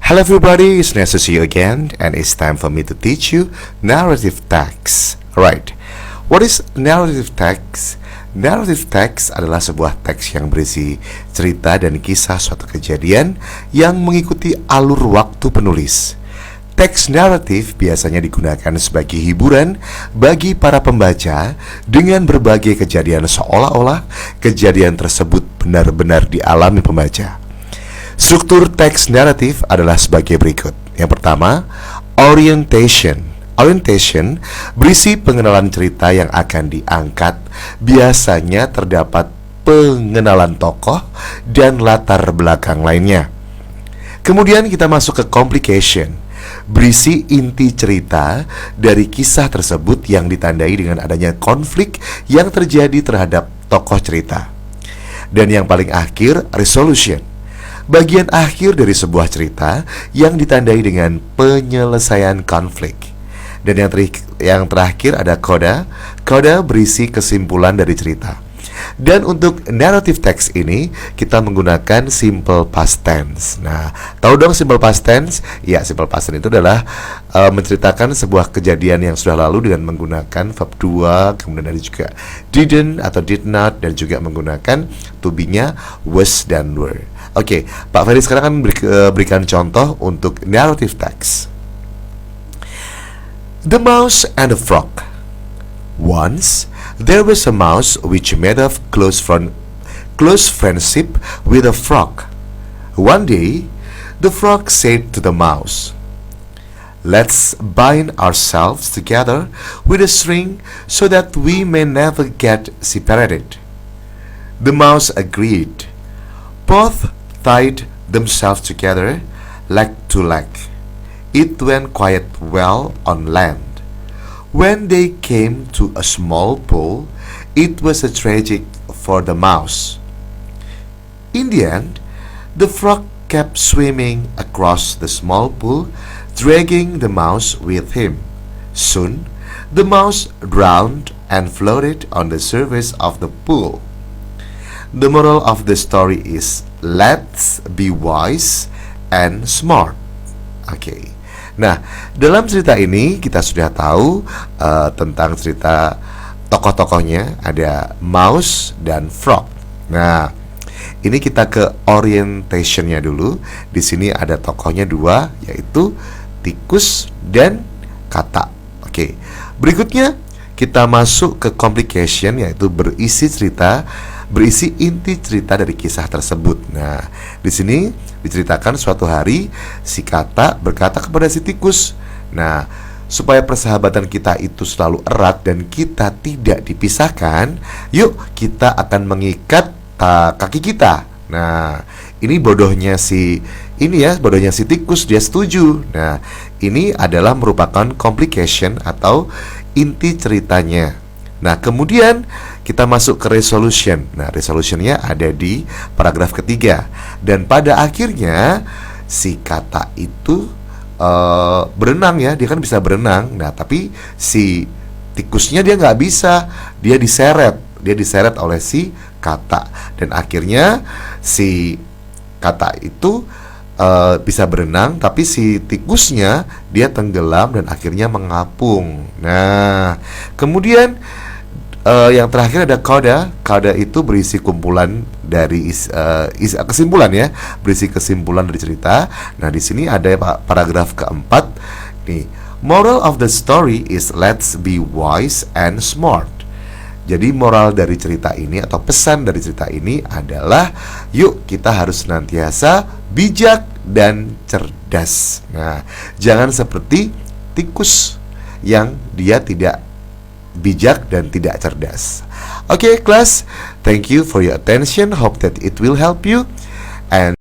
Hello everybody, it's nice to see you again, and it's time for me to teach you narrative text. Alright, what is narrative text? Narrative text adalah sebuah teks yang berisi cerita dan kisah suatu kejadian yang mengikuti alur waktu penulis. Teks naratif biasanya digunakan sebagai hiburan bagi para pembaca dengan berbagai kejadian seolah-olah kejadian tersebut benar-benar dialami pembaca. Struktur teks naratif adalah sebagai berikut. Yang pertama, orientation. Orientation berisi pengenalan cerita yang akan diangkat. Biasanya terdapat pengenalan tokoh dan latar belakang lainnya. Kemudian kita masuk ke complication. Berisi inti cerita dari kisah tersebut yang ditandai dengan adanya konflik yang terjadi terhadap tokoh cerita. Dan yang paling akhir, resolution. Bagian akhir dari sebuah cerita yang ditandai dengan penyelesaian konflik. Dan yang terakhir ada coda. Coda berisi kesimpulan dari cerita. Dan untuk narrative text ini kita menggunakan simple past tense. Nah, tahu dong simple past tense? Ya, simple past tense itu adalah menceritakan sebuah kejadian yang sudah lalu dengan menggunakan verb 2, kemudian ada juga didn't atau did not, dan juga menggunakan to be-nya was dan were. Oke, Pak Ferry sekarang akan berikan contoh untuk narrative text. The Mouse and the Frog. Once there was a mouse which made a close friendship with a frog. One day, the frog said to the mouse, "Let's bind ourselves together with a string so that we may never get separated." The mouse agreed. Both tied themselves together leg to leg. It went quite well on land. When they came to a small pool, it was a tragic for the mouse. In the end, the frog kept swimming across the small pool, dragging the mouse with him. Soon, the mouse drowned and floated on the surface of the pool. The moral of the story is, let's be wise and smart. Okay. Nah, dalam cerita ini kita sudah tahu tentang cerita tokoh-tokohnya, ada mouse dan frog. Nah, ini kita ke orientationnya dulu. Di sini ada tokohnya dua, yaitu tikus dan katak. Oke, berikutnya kita masuk ke complication, yaitu berisi inti cerita dari kisah tersebut. Nah, di sini diceritakan suatu hari si katak berkata kepada si tikus, "Nah, supaya persahabatan kita itu selalu erat dan kita tidak dipisahkan, yuk kita akan mengikat kaki kita." Nah, ini bodohnya si tikus, dia setuju. Nah, ini adalah merupakan complication atau inti ceritanya. Nah, kemudian kita masuk ke resolution. Nah, resolutionnya ada di paragraf ketiga. Dan pada akhirnya si katak itu berenang ya, dia kan bisa berenang. Nah, tapi si tikusnya dia nggak bisa, dia diseret oleh si katak. Dan akhirnya si katak itu bisa berenang, tapi si tikusnya dia tenggelam dan akhirnya mengapung. Nah, kemudian yang terakhir ada coda. Coda itu berisi kumpulan dari kesimpulan ya, berisi kesimpulan dari cerita. Nah, di sini ada paragraf keempat. Nih, moral of the story is let's be wise and smart. Jadi moral dari cerita ini atau pesan dari cerita ini adalah yuk kita harus senantiasa bijak dan cerdas. Nah, jangan seperti tikus yang dia tidak bijak dan tidak cerdas. Okay, class, thank you for your attention. Hope that it will help you. And